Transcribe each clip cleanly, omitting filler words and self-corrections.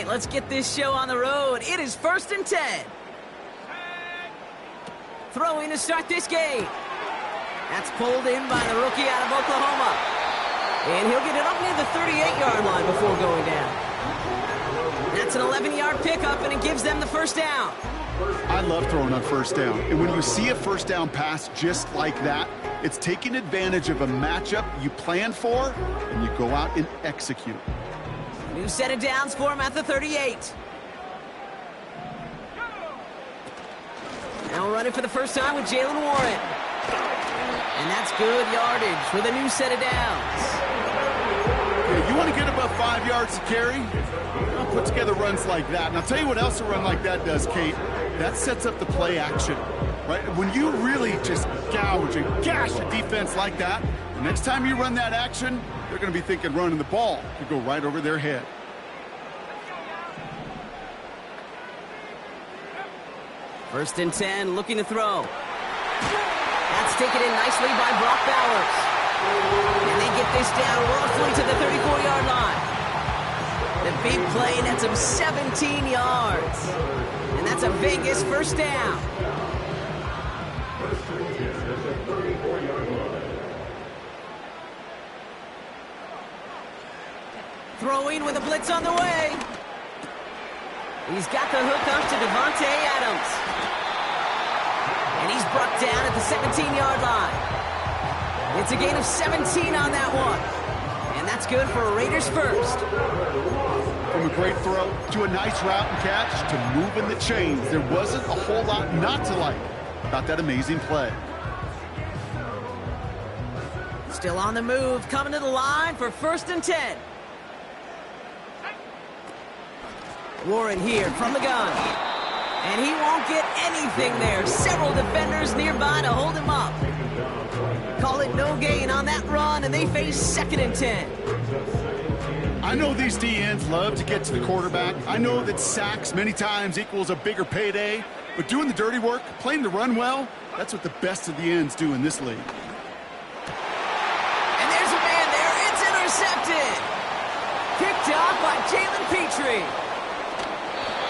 right, let's get this show on the road. It is 1st and 10. Throwing to start this game. That's pulled in by the rookie out of Oklahoma. And he'll get it up near the 38-yard line before going down. That's an 11-yard pickup, and it gives them the first down. I love throwing on first down. And when you see a first down pass just like that, it's taking advantage of a matchup you plan for, and you go out and execute. New set of downs for him at the 38. Now running for the first time with Jalen Warren. And that's good yardage with a new set of downs. Yeah, you want to get above 5 yards to carry? Well, put together runs like that. And I'll tell you what else a run like that does, Kate. That sets up the play action, right? When you really just gouge and gash a defense like that, the next time you run that action, they're going to be thinking running the ball could go right over their head. First and 10, looking to throw. That's taken in nicely by Brock Bowers. And they get this down roughly to the 34-yard line. The big play nets him 17 yards. And that's a Vegas first down. Throwing with a blitz on the way. He's got the hook up to Devontae Adams. And he's brought down at the 17-yard line. It's a gain of 17 on that one. And that's good for a Raiders first. From a great throw to a nice route and catch to moving the chains, there wasn't a whole lot not to like about that amazing play. Still on the move, coming to the line for 1st and 10. Warren here from the gun. And he won't get anything there. Several defenders nearby to hold him up. Call it no gain on that run, and they face 2nd and 10. I know these DNs love to get to the quarterback. I know that sacks many times equals a bigger payday. But doing the dirty work, playing the run well, that's what the best of the ends do in this league. And there's a man there. It's intercepted. Picked off by Jalen Petrie.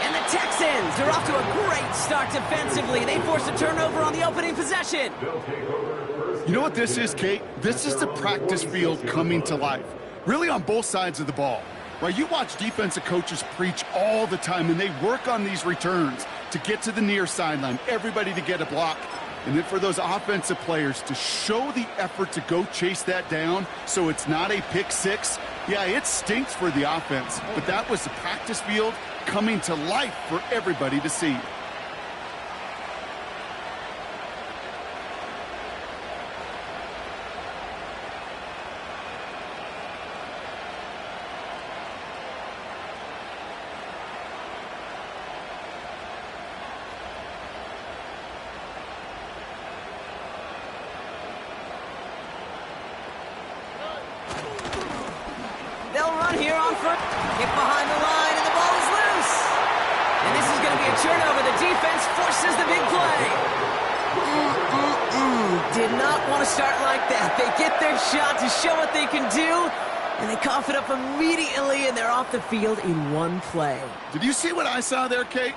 And the Texans are off to a great start defensively. They force a turnover on the opening possession. You know what this is, Kate? This is the practice field coming to life. Really on both sides of the ball. Right? You watch defensive coaches preach all the time, and they work on these returns to get to the near sideline, everybody to get a block. And then for those offensive players to show the effort to go chase that down so it's not a pick six. Yeah, it stinks for the offense, but that was the practice field coming to life for everybody to see. They'll run here on first. Get behind the line, and the ball is loose. And this is going to be a turnover. The defense forces the big play. Did not want to start like that. They get their shot to show what they can do, and they cough it up immediately, and they're off the field in one play. Did you see what I saw there, Kate?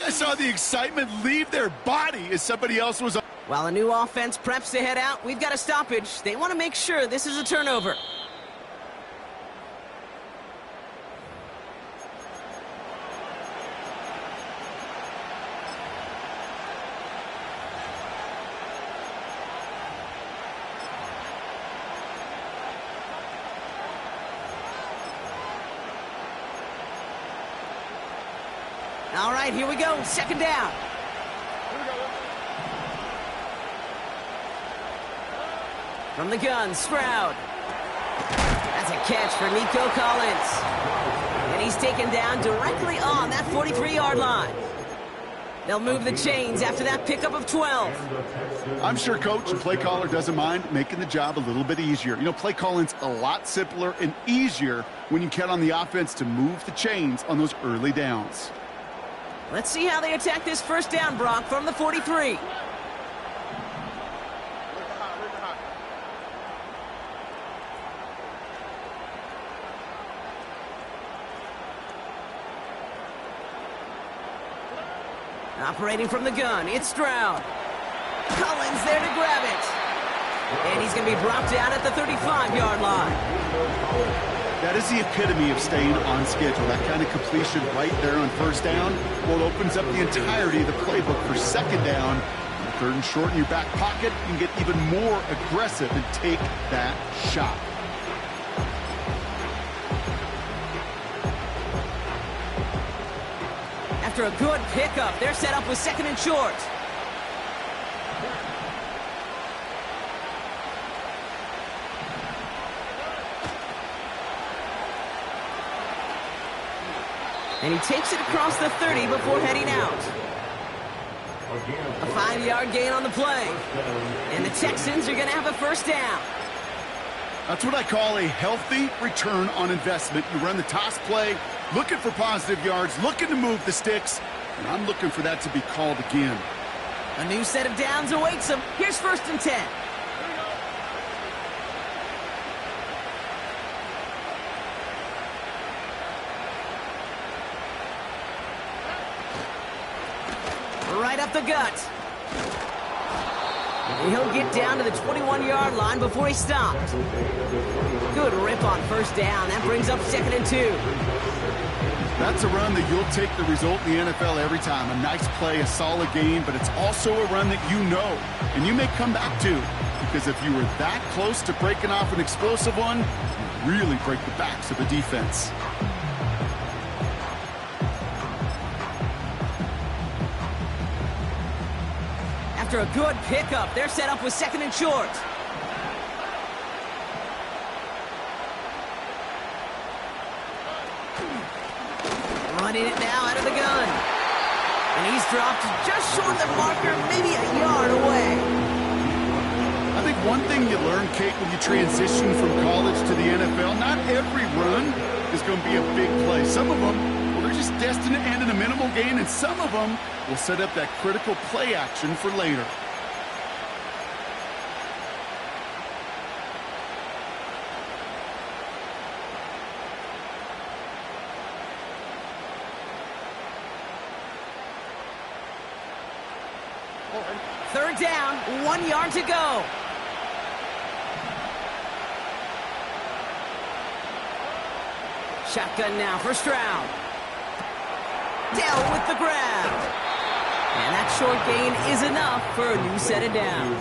I saw the excitement leave their body as somebody else was on. While a new offense preps to head out, we've got a stoppage. They want to make sure this is a turnover. All right, here we go. 2nd down. From the gun, Stroud. That's a catch for Nico Collins. And he's taken down directly on that 43-yard line. They'll move the chains after that pickup of 12. I'm sure coach and play caller doesn't mind making the job a little bit easier. You know, play calling's a lot simpler and easier when you count on the offense to move the chains on those early downs. Let's see how they attack this first down, Brock, from the 43. Operating from the gun, it's Stroud. Collins there to grab it. And he's going to be brought down at the 35-yard line. That is the epitome of staying on schedule. That kind of completion right there on first down, well, it opens up the entirety of the playbook for second down. On third and short in your back pocket, you can get even more aggressive and take that shot. After a good pickup, they're set up with second and short. And he takes it across the 30 before heading out. A 5-yard gain on the play. And the Texans are going to have a first down. That's what I call a healthy return on investment. You run the toss play, looking for positive yards, looking to move the sticks, and I'm looking for that to be called again. A new set of downs awaits him. Here's first and 10. Right up the gut. And he'll get down to the 21-yard line before he stops. Good rip on first down. That brings up second and 2. That's a run that you'll take the result in the NFL every time. A nice play, a solid game, but it's also a run that you know, and you may come back to, because if you were that close to breaking off an explosive one, you really break the backs of the defense. After a good pickup, they're set up with second and short. Running it now out of the gun. And he's dropped just short of the marker, maybe a yard away. I think one thing you learn, Kate, when you transition from college to the NFL, not every run is going to be a big play. Some of them, well, they're just destined to end in a minimal gain, and some of them will set up that critical play action for later. Third down, 1 yard to go. Shotgun now for Stroud. Dell with the grab. And that short gain is enough for a new set of downs.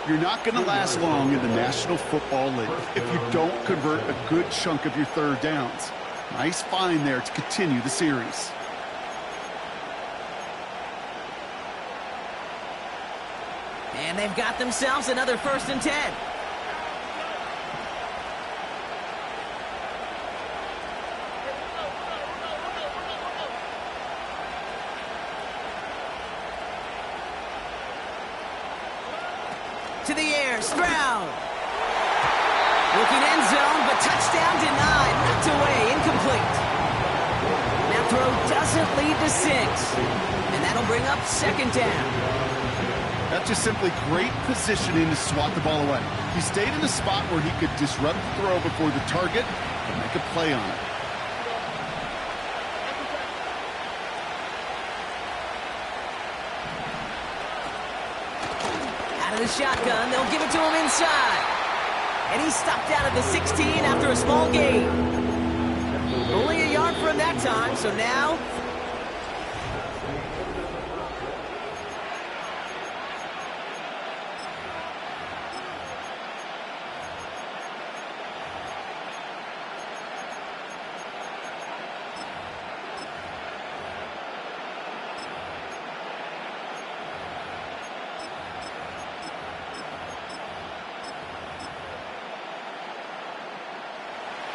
You're not going to last long in the National Football League if you don't convert a good chunk of your third downs. Nice find there to continue the series. And they've got themselves another first and 10. To the air, Stroud. Looking end zone, but touchdown denied. Knocked away, incomplete. That throw doesn't lead to 6. And that'll bring up second down. That's just simply great positioning to swat the ball away. He stayed in a spot where he could disrupt the throw before the target and make a play on it. Out of the shotgun, they'll give it to him inside. And he's stopped out at the 16 after a small gain. Only a yard for him that time, so now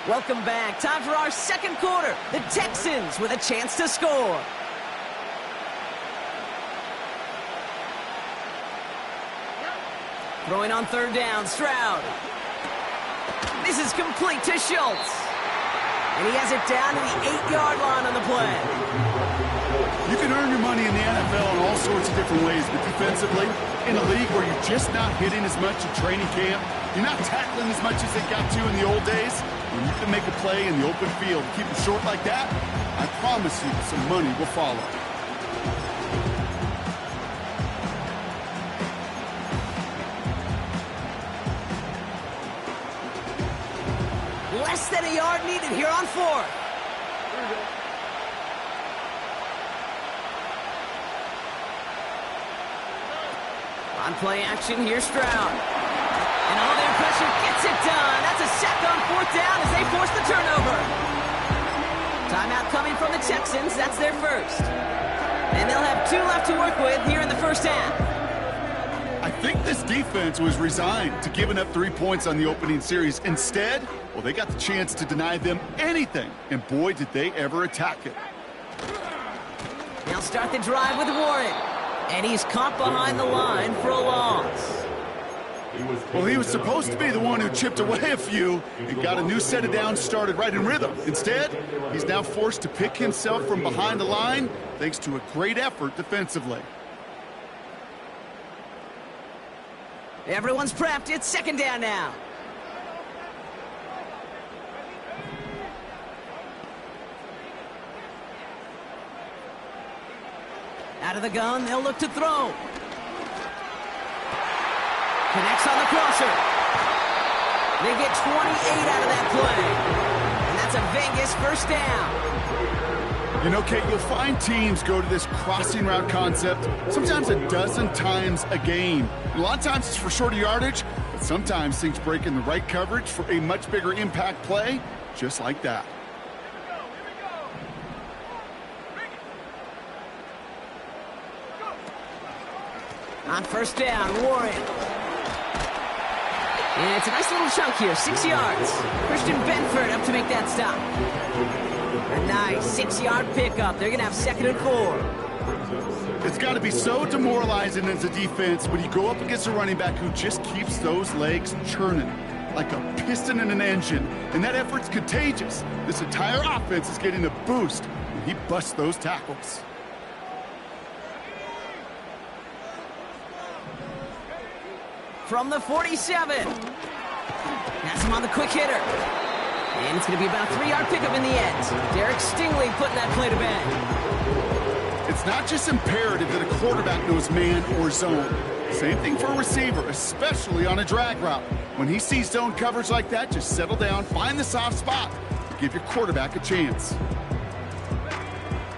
welcome back. Time for our second quarter. The Texans with a chance to score. Throwing on third down, Stroud. This is complete to Schultz. And he has it down to the 8-yard line on the play. You can earn your money in the NFL in all sorts of different ways, but defensively, in a league where you're just not hitting as much in training camp, you're not tackling as much as they got to in the old days, when you can make a play in the open field, keep it short like that, I promise you some money will follow. Less than a yard needed here on fourth. On play action, here's Stroud. And all their pressure gets it done. That's a sack on fourth down as they force the turnover. Timeout coming from the Texans. That's their first. And they'll have 2 left to work with here in the first half. I think this defense was resigned to giving up 3 points on the opening series. Instead, well, they got the chance to deny them anything. And boy, did they ever attack it. They'll start the drive with Warren. And he's caught behind the line for a loss. Well, he was supposed to be the one who chipped away a few and got a new set of downs started right in rhythm. Instead, he's now forced to pick himself from behind the line thanks to a great effort defensively. Everyone's prepped. It's second down now. Out of the gun, they'll look to throw. Connects on the crosser. They get 28 out of that play. And that's a Vegas first down. You know, Kate, you'll find teams go to this crossing route concept sometimes a dozen times a game. And a lot of times it's for shorter yardage, but sometimes things break in the right coverage for a much bigger impact play, just like that. On first down, Warren. And it's a nice little chunk here, 6 yards. Christian Benford up to make that stop. A nice 6-yard pickup. They're going to have 2nd and 4. It's got to be so demoralizing as a defense when you go up against a running back who just keeps those legs churning like a piston in an engine. And that effort's contagious. This entire offense is getting a boost when he busts those tackles. From the 47. Has him on the quick hitter. And it's going to be about a 3-yard pickup in the end. Derek Stingley putting that play to bed. It's not just imperative that a quarterback knows man or zone. Same thing for a receiver, especially on a drag route. When he sees zone coverage like that, just settle down, find the soft spot. Give your quarterback a chance.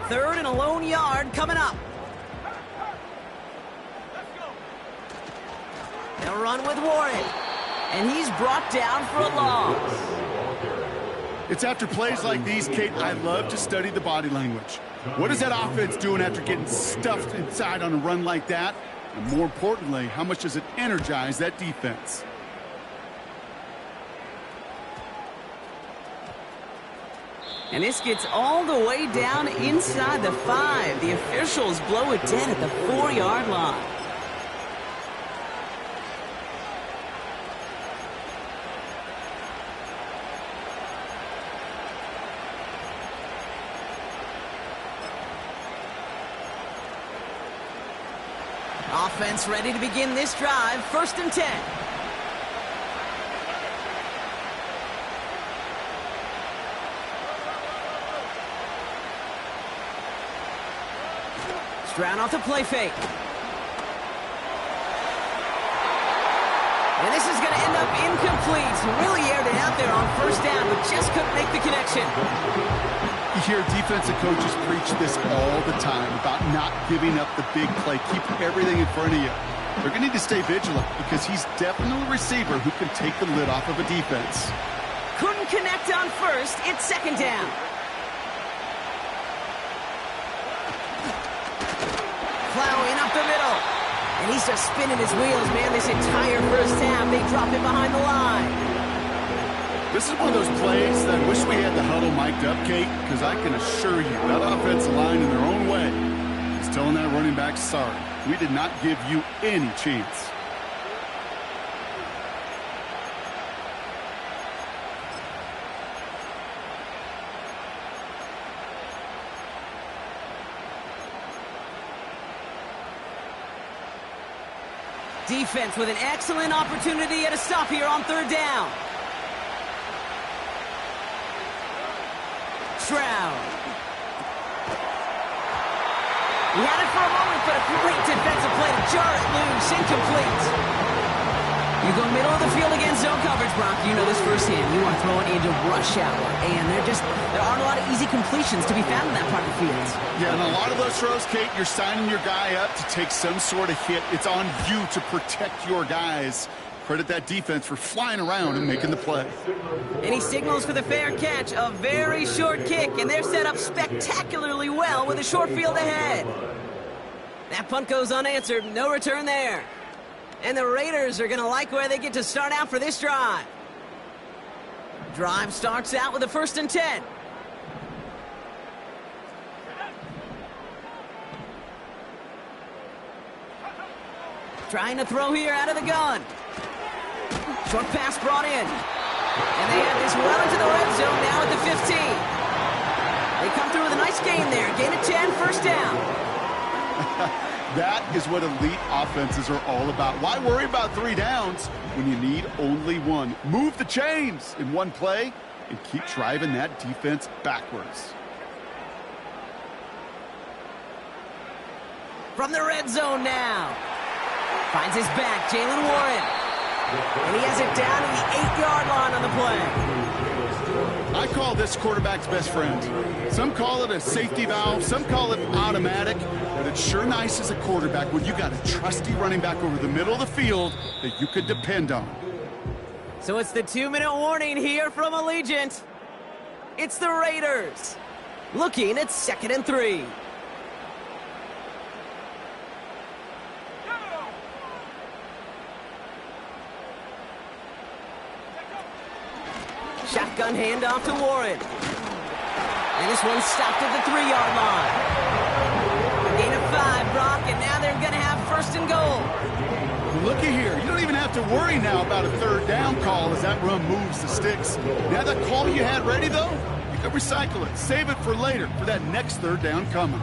3rd and a lone yard coming up. They'll run with Warren. And he's brought down for a loss. It's after plays like these, Kate, I love to study the body language. What is that offense doing after getting stuffed inside on a run like that? And more importantly, how much does it energize that defense? And this gets all the way down inside the 5. The officials blow it dead at the 4-yard line. Offense ready to begin this drive. 1st and 10. Stroud off the play fake. And this is going to end up incomplete. Really aired it out there on 1st down, but just couldn't make the connection. You hear defensive coaches preach this all the time about not giving up the big play. Keep everything in front of you. They're going to need to stay vigilant because he's definitely a receiver who can take the lid off of a defense. Couldn't connect on 1st. It's 2nd down. Plowing up the middle. And he's just spinning his wheels, man. This entire first half, they drop it behind the line. This is one of those plays that I wish we had the huddle mic'd up, Kate, because I can assure you that offensive line in their own way is telling that running back, sorry, we did not give you any chance. Defense with an excellent opportunity at a stop here on third down. Stroud. He had it for a moment, but a great defensive play to jar it loose. Incomplete. You go middle of the field against zone coverage, Brock. You know this firsthand. You want to throw it into rush hour. And there aren't a lot of easy completions to be found in that part of the field. Yeah, and a lot of those throws, Kate, you're signing your guy up to take some sort of hit. It's on you to protect your guys. Credit that defense for flying around and making the play. And he signals for the fair catch. A very short kick, and they're set up spectacularly well with a short field ahead. That punt goes unanswered. No return there. And the Raiders are going to like where they get to start out for this drive. Drive starts out with a 1st and 10. Trying to throw here out of the gun. Short pass brought in. And they have this well into the red zone now at the 15. They come through with a nice gain there. Gain of 10, 1st down. That is what elite offenses are all about. Why worry about 3 downs when you need only 1? Move the chains in one play and keep driving that defense backwards. From the red zone now. Finds his back, Jalen Warren. And he has it down to the 8-yard line on the play. I call this quarterback's best friend. Some call it a safety valve, some call it automatic, but it's sure nice as a quarterback when you got a trusty running back over the middle of the field that you could depend on. So it's the 2-minute warning here from Allegiant. It's the Raiders looking at 2nd and 3. Shotgun handoff to Warren. And this one stopped at the 3-yard line. Gain of 5, Brock, and now they're going to have 1st and goal. Looky here. You don't even have to worry now about a 3rd down call as that run moves the sticks. Now that call you had ready, though, you can recycle it. Save it for later for that next 3rd down coming.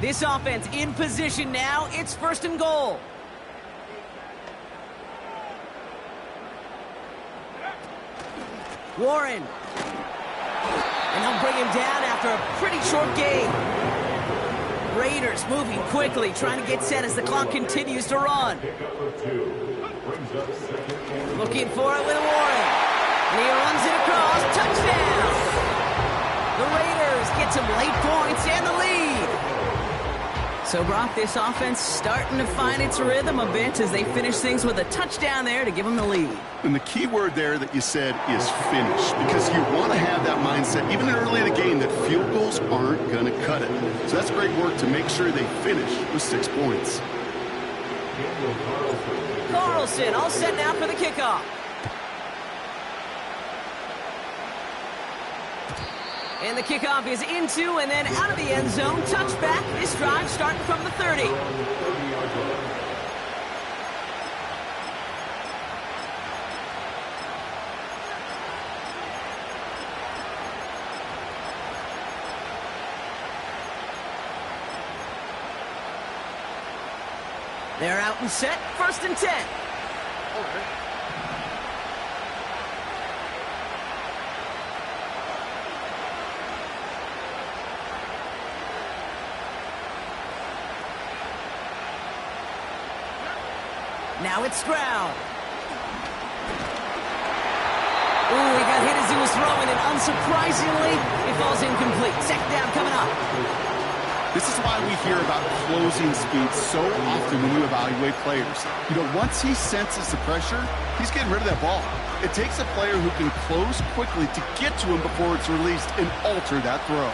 This offense in position now. It's 1st and goal. Warren. And they'll bring him down after a pretty short gain. Raiders moving quickly, trying to get set as the clock continues to run. Looking for it with Warren. And he runs it across. Touchdown! The Raiders get some late points and the lead. So, Brock, this offense starting to find its rhythm a bit as they finish things with a touchdown there to give them the lead. And the key word there that you said is finish, because you want to have that mindset, even early in the game, that field goals aren't going to cut it. So that's great work to make sure they finish with 6 points. Carlson all set now for the kickoff. And the kickoff is into and then out of the end zone. Touchback. This drive starting from the 30. They're out and set. 1st and 10. Now it's Stroud. Ooh, he got hit as he was throwing, and unsurprisingly, it falls incomplete. 2nd down coming up. This is why we hear about closing speed so often when you evaluate players. You know, once he senses the pressure, he's getting rid of that ball. It takes a player who can close quickly to get to him before it's released and alter that throw.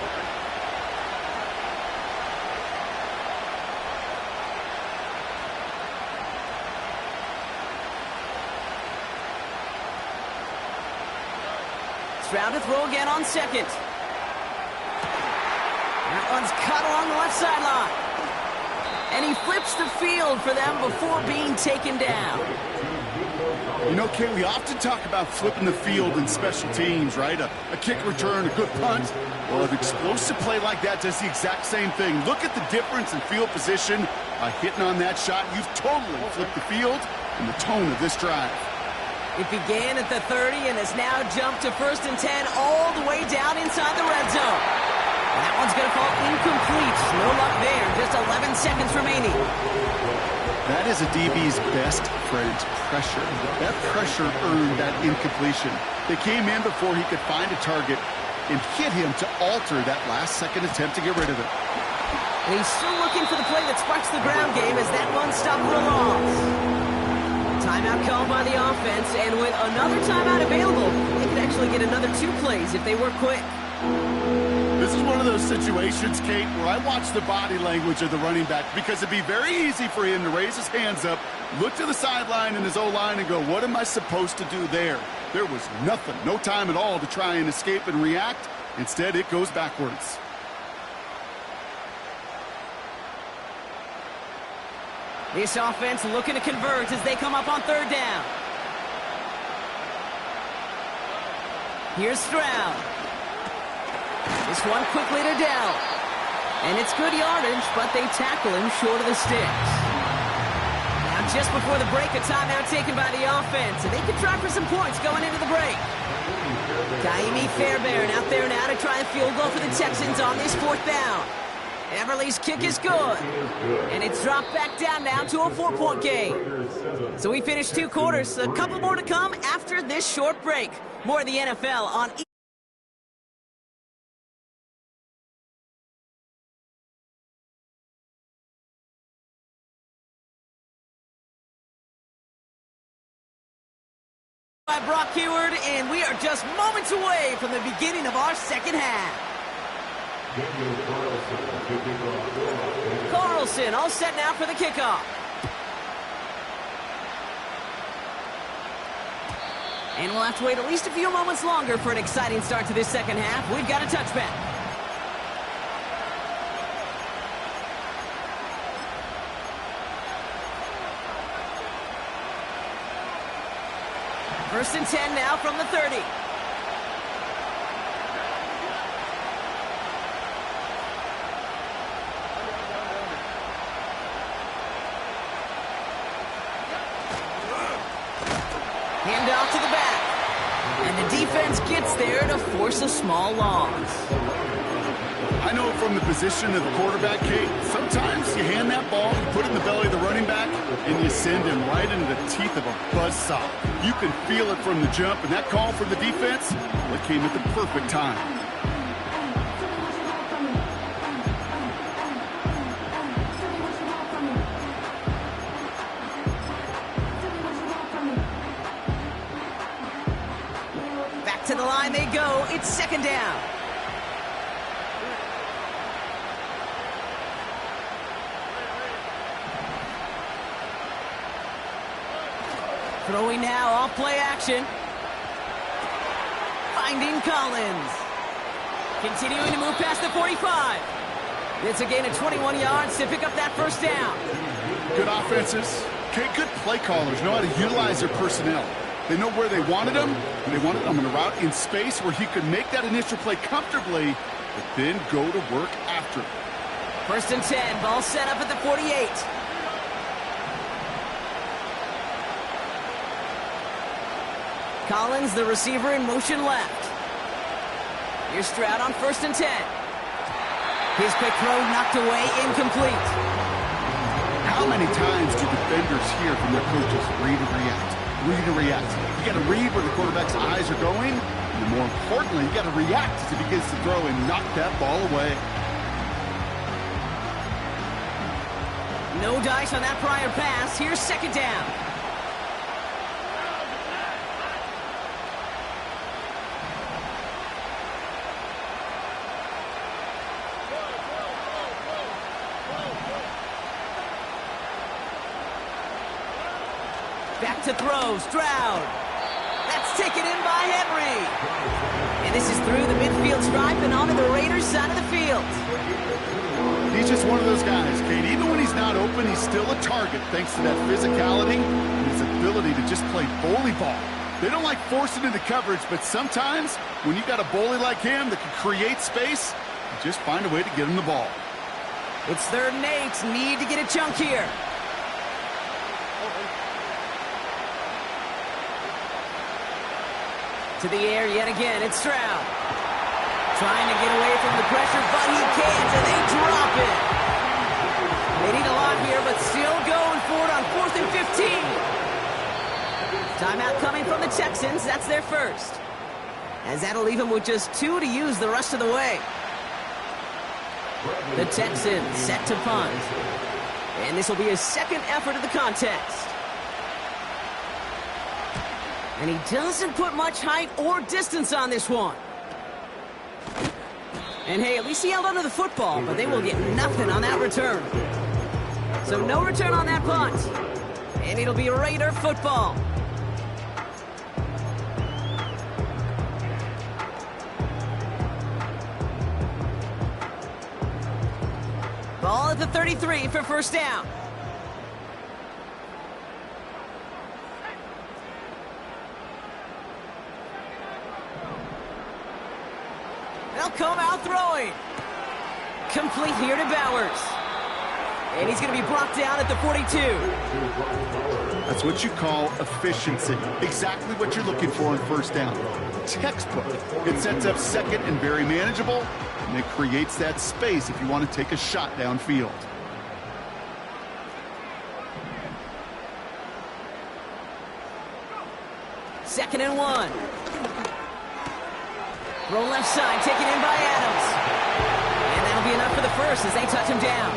Stroud to throw again on 2nd. That one's cut along the left sideline. And he flips the field for them before being taken down. You know, Kay, we often talk about flipping the field in special teams, right? A kick return, a good punt. Well, an explosive play like that does the exact same thing. Look at the difference in field position. By hitting on that shot, you've totally flipped the field and the tone of this drive. It began at the 30 and has now jumped to 1st and 10 all the way down inside the red zone. That one's going to fall incomplete. No luck there. Just 11 seconds remaining. That is a DB's best friend, pressure. That pressure earned that incompletion. They came in before he could find a target and hit him to alter that last-second attempt to get rid of it. And he's still looking for the play that sparks the ground game as that one stopped for a loss. Timeout called by the offense, and with another timeout available, they could actually get another 2 plays if they were quick. This is one of those situations, Kate, where I watch the body language of the running back because it'd be very easy for him to raise his hands up, look to the sideline in his O-line and go, what am I supposed to do there? There was nothing, no time at all to try and escape and react. Instead, it goes backwards. This offense looking to convert as they come up on 3rd down. Here's Stroud. This one quickly to Dell. And it's good yardage, but they tackle him short of the sticks. Now just before the break, a timeout taken by the offense, and they could try for some points going into the break. Kaimi Fairbairn out there now to try a field goal for the Texans on this 4th down. Everly's kick is good. And it's dropped back down now to a 4-point game. So we finished 2 quarters. A couple more to come after this short break. More of the NFL on by Brock Heward, and we are just moments away from the beginning of our 2nd half. Carlson all set now for the kickoff. And we'll have to wait at least a few moments longer for an exciting start to this 2nd half. We've got a touchback. First and 10 now from the 30. Hand off to the back. And the defense gets there to force a small loss. I know from the position of the quarterback, Kate, sometimes you hand that ball, you put it in the belly of the running back, and you send him right into the teeth of a buzzsaw. You can feel it from the jump, and that call from the defense, it came at the perfect time. Back to the line they go. It's 2nd down. Throwing now, off play action. Finding Collins. Continuing to move past the 45. It's a gain of 21 yards to pick up that 1st down. Good offenses. Okay, good play callers know how to utilize their personnel. They know where they wanted him, and they wanted him on a route in space where he could make that initial play comfortably, but then go to work after it. 1st and 10, ball set up at the 48. Collins, the receiver, in motion left. Here's Stroud on 1st and 10. His quick throw knocked away, incomplete. How many times do defenders hear from their coaches, read and react, read and react? You got to read where the quarterback's eyes are going, and more importantly, you got to react as he begins to throw and knock that ball away. No dice on that prior pass. Here's 2nd down. Back to throw, Stroud. That's taken in by Henry. And this is through the midfield stripe and onto the Raiders' side of the field. He's just one of those guys, Kate. Even when he's not open, he's still a target thanks to that physicality and his ability to just play bully ball. They don't like forcing into coverage, but sometimes when you got a bully like him that can create space, you just find a way to get him the ball. It's 3rd and 8. Need to get a chunk here. To the air yet again. It's Stroud. Trying to get away from the pressure, but he can't, and they drop it. They need a lot here, but still going for it on 4th and 15. Timeout coming from the Texans. That's their first. As that'll leave them with just 2 to use the rest of the way. The Texans set to punt. And this will be his 2nd effort of the contest. And he doesn't put much height or distance on this one. And hey, at least he held onto the football, but they will get nothing on that return. So no return on that punt. And it'll be Raider football. Ball at the 33 for first down. They'll come out throwing. Complete here to Bowers. And he's going to be brought down at the 42. That's what you call efficiency. Exactly what you're looking for on first down. Textbook. It sets up second and very manageable, and it creates that space if you want to take a shot downfield. Second and 1. Throw left side, taken in by Adams. And that'll be enough for the first as they touch him down.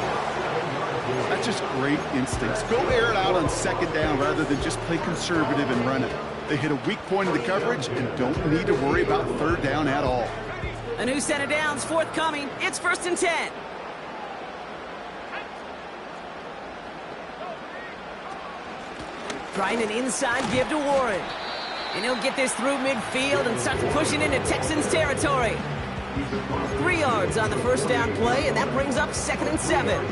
That's just great instincts. Go air it out on 2nd down rather than just play conservative and run it. They hit a weak point in the coverage and don't need to worry about 3rd down at all. A new set of downs forthcoming. It's 1st and 10. Trying an inside give to Warren. And he'll get this through midfield and start pushing into Texans territory. 3 yards on the first down play, and that brings up 2nd and 7.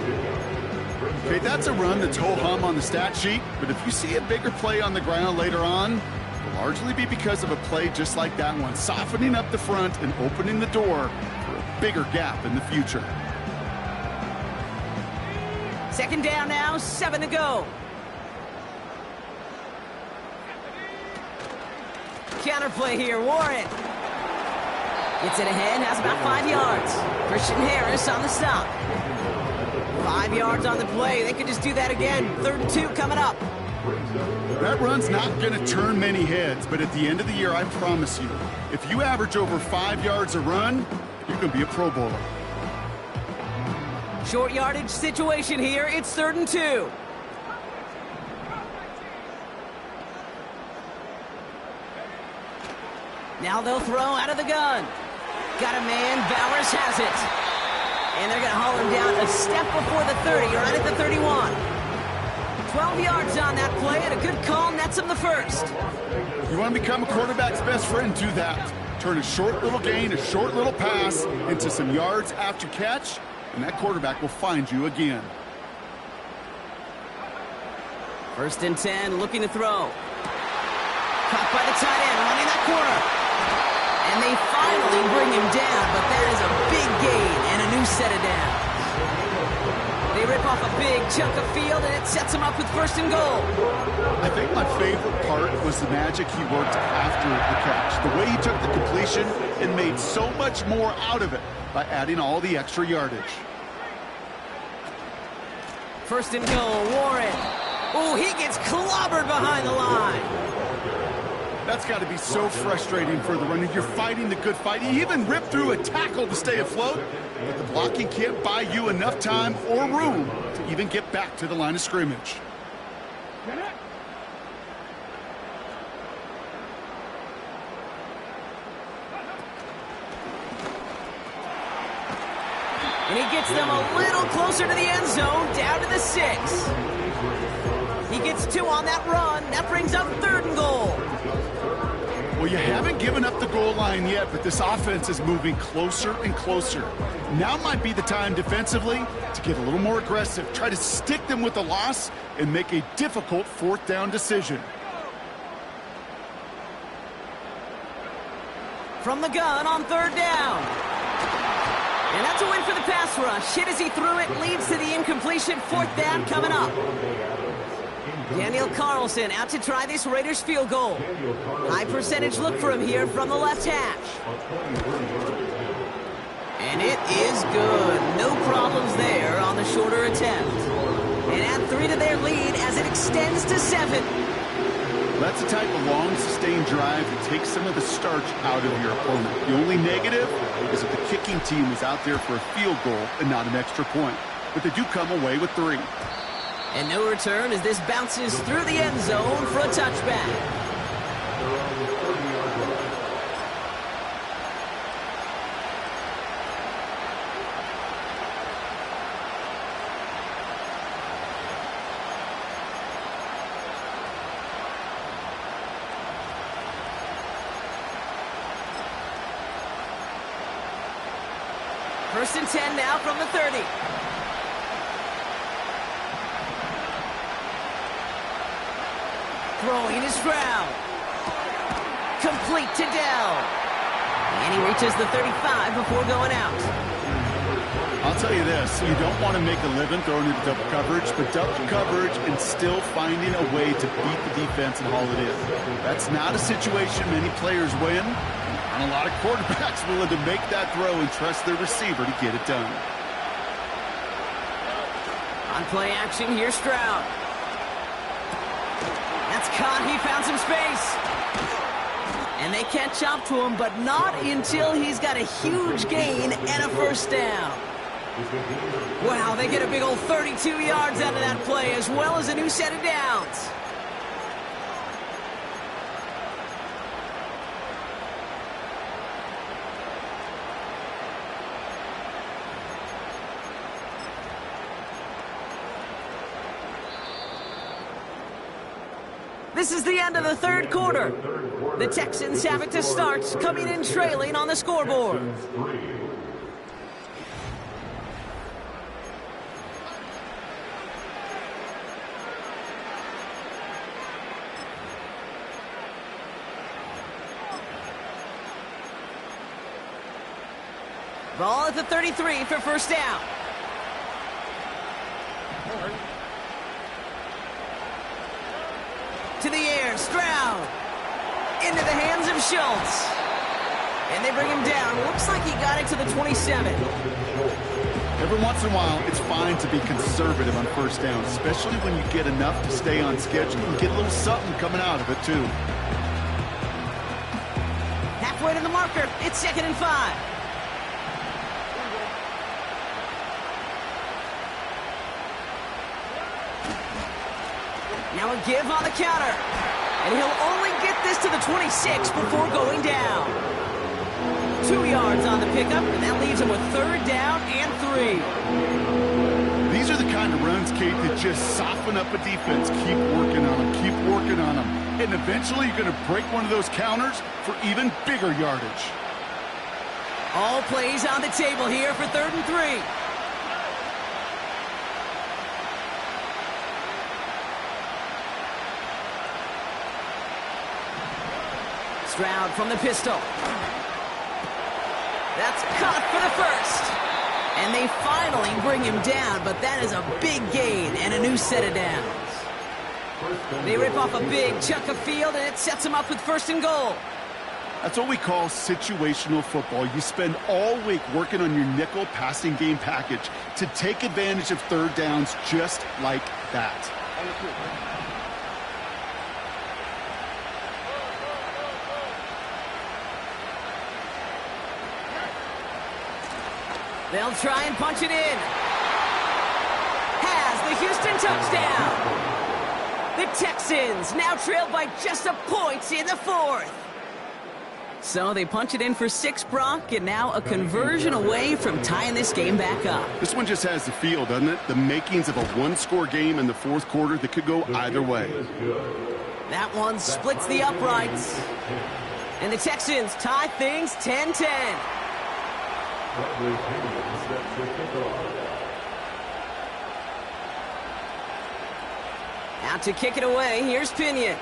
Okay, that's a run that's ho-hum on the stat sheet, but if you see a bigger play on the ground later on, it'll largely be because of a play just like that one, softening up the front and opening the door for a bigger gap in the future. 2nd down now, 7 to go. Counterplay here, Warren. Gets it ahead, has about 5 yards. Christian Harris on the stop. 5 yards on the play. They could just do that again. 3rd and 2 coming up. That run's not going to turn many heads, but at the end of the year, I promise you, if you average over 5 yards a run, you're going to be a Pro Bowler. Short yardage situation here. It's 3rd and 2. Now they'll throw out of the gun. Got a man. Bowers has it. And they're going to haul him down a step before the 30, right at the 31. 12 yards on that play, and a good call nets him the first. You want to become a quarterback's best friend, do that. Turn a short little gain, a short little pass into some yards after catch, and that quarterback will find you again. 1st and 10, looking to throw. Caught by the tight end, running that corner. And they finally bring him down, but that is a big gain and a new set of downs. They rip off a big chunk of field, and it sets him up with 1st and goal. I think my favorite part was the magic he worked after the catch. The way he took the completion and made so much more out of it by adding all the extra yardage. 1st and goal, Warren. Oh, he gets clobbered behind the line. That's got to be so frustrating for the runner. You're fighting the good fight. He even ripped through a tackle to stay afloat, but the blocking can't buy you enough time or room to even get back to the line of scrimmage. And he gets them a little closer to the end zone, down to the 6. He gets 2 on that run. That brings up 3rd and goal. Well, you haven't given up the goal line yet, but this offense is moving closer and closer. Now might be the time defensively to get a little more aggressive, try to stick them with the loss, and make a difficult 4th down decision. From the gun on 3rd down. And that's a win for the pass rush. Hit as he threw it, leads to the incompletion. 4th down coming up. Daniel Carlson out to try this Raiders field goal. High percentage look for him here from the left hash. And it is good. No problems there on the shorter attempt. And add 3 to their lead as it extends to 7. That's the type of long, sustained drive that takes some of the starch out of your opponent. The only negative is that the kicking team was out there for a field goal and not an extra point. But they do come away with 3. And no return as this bounces through the end zone for a touchback. First and 10 now from the 30. Throwing is Stroud. Complete to Dell. And he reaches the 35 before going out. I'll tell you this, you don't want to make a living throwing into double coverage, but double coverage and still finding a way to beat the defense and haul it in. That's not a situation many players win, and a lot of quarterbacks willing to make that throw and trust their receiver to get it done. On play action, here's Stroud. That's caught. He found some space. And they catch up to him, but not until he's got a huge gain and a first down. Wow, they get a big old 32 yards out of that play, as well as a new set of downs. This is the end of the 3rd quarter. The Texans have it to start, coming in trailing on the scoreboard. Ball at the 33 for first down. To the air, Stroud. Into the hands of Schultz. And they bring him down. Looks like he got it to the 27. Every once in a while, it's fine to be conservative on first down, especially when you get enough to stay on schedule and get a little something coming out of it, too. Halfway to the marker. It's 2nd and 5. Now a give on the counter. And he'll only get this to the 26 before going down. 2 yards on the pickup, and that leaves him with 3rd down and 3. These are the kind of runs, Kate, that just soften up a defense. Keep working on them, keep working on them. And eventually you're going to break one of those counters for even bigger yardage. All plays on the table here for 3rd and 3. Stroud from the pistol. That's caught for the first. And they finally bring him down, but that is a big gain and a new set of downs. They rip off a big chunk of field, and it sets them up with 1st and goal. That's what we call situational football. You spend all week working on your nickel passing game package to take advantage of 3rd downs just like that. They'll try and punch it in. Has the Houston touchdown. The Texans now trailed by just a point in the 4th. So they punch it in for 6, Brock, and now a conversion away from tying this game back up. This one just has the feel, doesn't it? The makings of a 1-score game in the 4th quarter that could go either way. That one splits the uprights. And the Texans tie things 10-10. Out to kick it away, here's Pinion.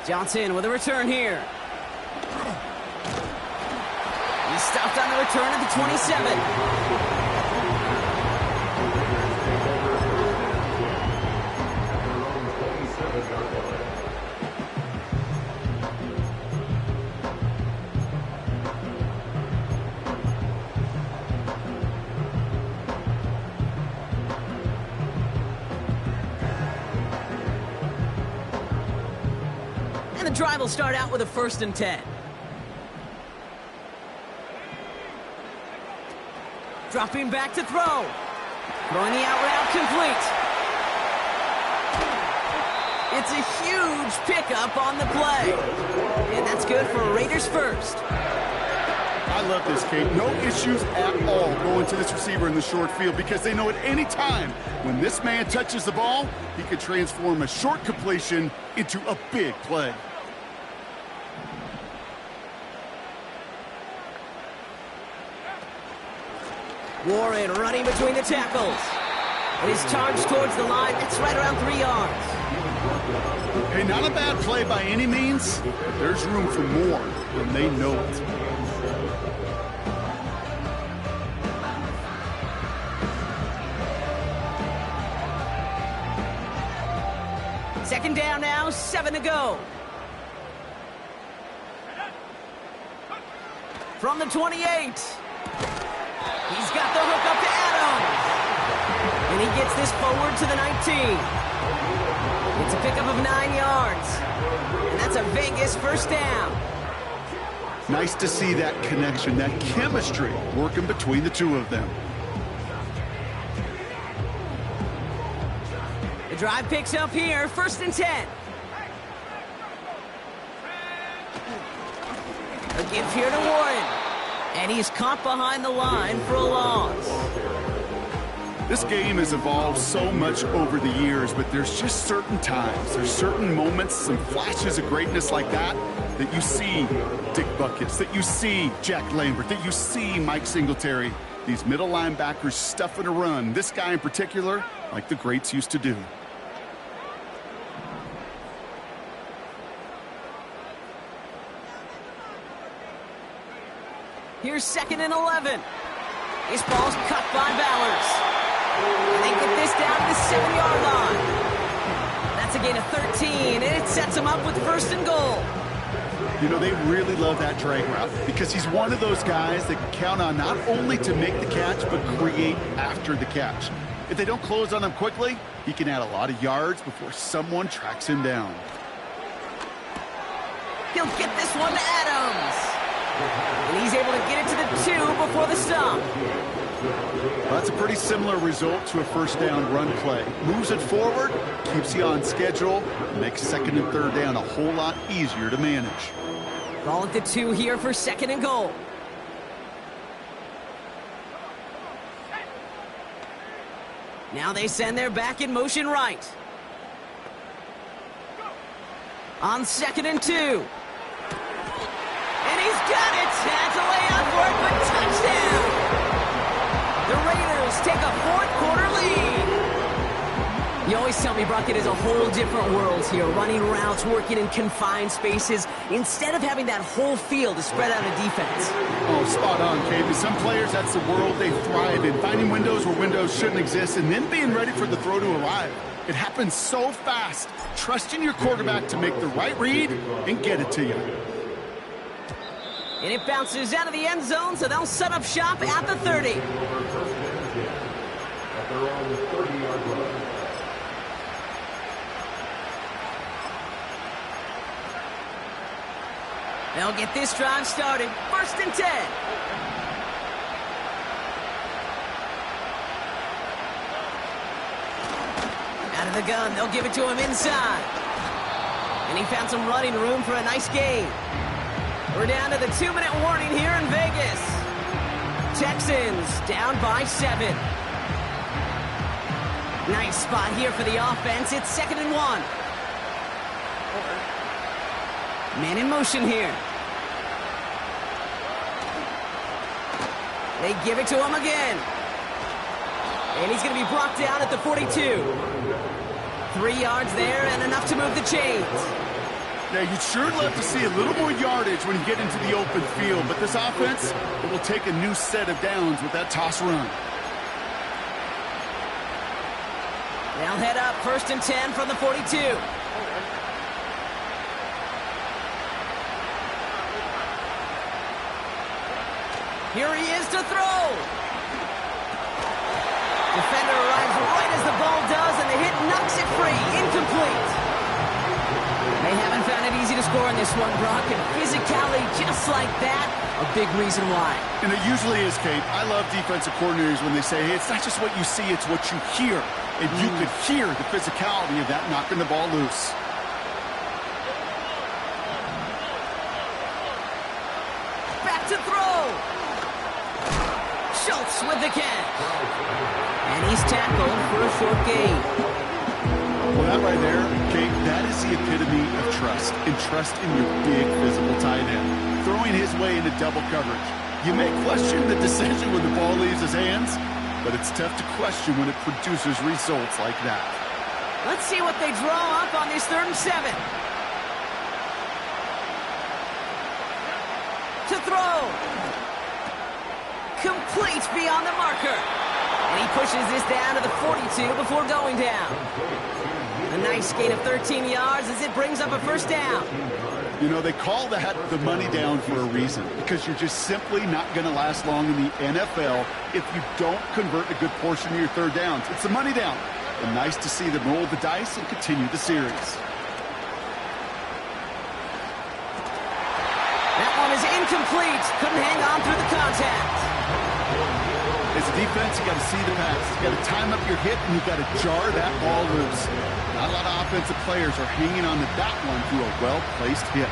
Johnson with a return here. He's stopped on the return at the 27. And the drive will start out with a 1st and 10. Dropping back to throw. Throwing the out route complete. It's a huge pickup on the play. And that's good for Raiders first. I love this, Kate. No issues at all going to this receiver in the short field because they know at any time when this man touches the ball, he could transform a short completion into a big play. Warren running between the tackles. And he's charged towards the line. That's right around 3 yards. Hey, not a bad play by any means, but there's room for more, and they know it. Second down now, 7 to go. From the 28. He's got the hook up to Adams. And he gets this forward to the 19. It's a pickup of 9 yards. And that's a Vegas first down. Nice to see that connection, that chemistry working between the two of them. The drive picks up here, 1st and 10. A give here to Warren. And he's caught behind the line for a loss. This game has evolved so much over the years, but there's just certain times, there's certain moments, some flashes of greatness like that you see Dick Buckets, that you see Jack Lambert, that you see Mike Singletary. These middle linebackers stuffing a run, this guy in particular, like the greats used to do. Here's 2nd and 11. This ball's cut by Bowers. And they get this down to the 7-yard line. That's a gain of 13, and it sets them up with 1st and goal. You know, they really love that drag route because he's one of those guys that can count on not only to make the catch, but create after the catch. If they don't close on him quickly, he can add a lot of yards before someone tracks him down. He'll get this one to Adams. And he's able to get it to the 2 before the stop. Well, that's a pretty similar result to a 1st down run play. Moves it forward, keeps you on schedule, makes 2nd and 3rd down a whole lot easier to manage. Ball at the 2 here for 2nd and goal. Now they send their back in motion right. On 2nd and 2. And he's got it. That's a layout for it, but touchdown. The Raiders take a 4th quarter lead. You always tell me, Brock, it is a whole different world here. Running routes, working in confined spaces, instead of having that whole field to spread out a defense. Oh, spot on, Kate. With some players, that's the world they thrive in. Finding windows where windows shouldn't exist and then being ready for the throw to arrive. It happens so fast. Trusting your quarterback to make the right read and get it to you. And it bounces out of the end zone, so they'll set up shop at the 30. They'll get this drive started. 1st and 10. Out of the gun, they'll give it to him inside. And he found some running room for a nice gain. We're down to the 2-minute warning here in Vegas. Texans down by 7. Nice spot here for the offense. It's 2nd and 1. Man in motion here. They give it to him again. And he's going to be brought down at the 42. 3 yards there and enough to move the chains. Yeah, you'd sure love to see a little more yardage when you get into the open field, but this offense, it will take a new set of downs with that toss run. They'll head up 1st and 10 from the 42. Here he is to throw. Defender arrives right as the ball does, and the hit knocks it free. Incomplete. They haven't found it easy to score in this one, Brock, and physicality just like that, a big reason why. And it usually is, Kate. I love defensive coordinators when they say, hey, it's not just what you see, it's what you hear. And you could hear the physicality of that knocking the ball loose. Back to throw. Schultz with the catch. And he's tackled for a short gain. Well, that right there, Kate, that is the epitome of trust. And trust in your big physical tight end. Throwing his way into double coverage. You may question the decision when the ball leaves his hands, but it's tough to question when it produces results like that. Let's see what they draw up on this 3rd and 7. To throw. Complete beyond the marker. And he pushes this down to the 42 before going down. A nice gain of 13 yards as it brings up a 1st down. You know, they call that the money down for a reason, because you're just simply not going to last long in the NFL if you don't convert a good portion of your 3rd downs. It's the money down. And nice to see them roll the dice and continue the series. That one is incomplete. Couldn't hang on through the contact. As a defense, you got to see the pass. You got to time up your hit, and you got to jar that ball loose. Not a lot of offensive players are hanging on to that one through a well-placed hit.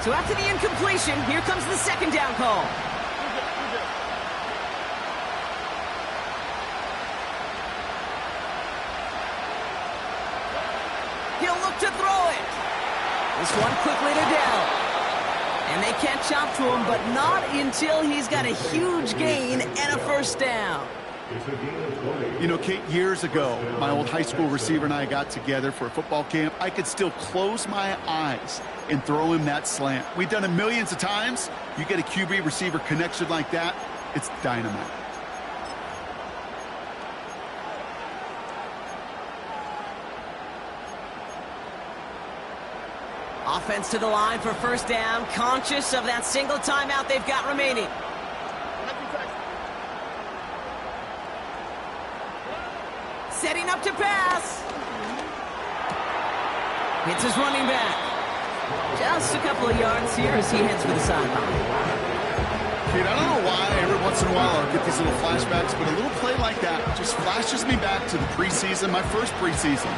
So after the incompletion, here comes the 2nd down call. He'll look to throw it. This one quickly to Dell. And they catch up to him, but not until he's got a huge gain and a 1st down. You know, Kate, years ago, my old high school receiver and I got together for a football camp. I could still close my eyes and throw him that slant. We've done it millions of times. You get a QB receiver connection like that, it's dynamite. Offense to the line for 1st down, conscious of that single timeout they've got remaining. Setting up to pass. Hits his running back. Just a couple of yards here as he heads for the sideline. Kate, I don't know why every once in a while I'll get these little flashbacks, but a little play like that just flashes me back to the preseason, my first preseason.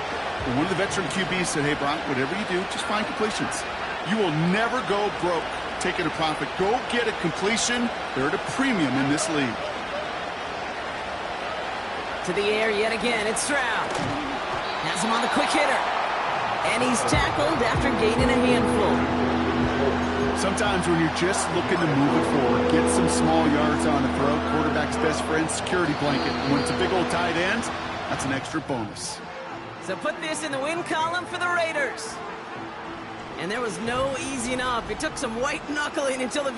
And one of the veteran QBs said, hey, Brock, whatever you do, just find completions. You will never go broke taking a profit. Go get a completion. They're at a premium in this league. To the air yet again, it's Stroud. Has him on the quick hitter. And he's tackled after gaining a handful. Sometimes when you're just looking to move it forward, get some small yards on a throw, quarterback's best friend, security blanket. And when it's a big old tight end, that's an extra bonus. So put this in the win column for the Raiders. And there was no easing up. It took some white knuckling until the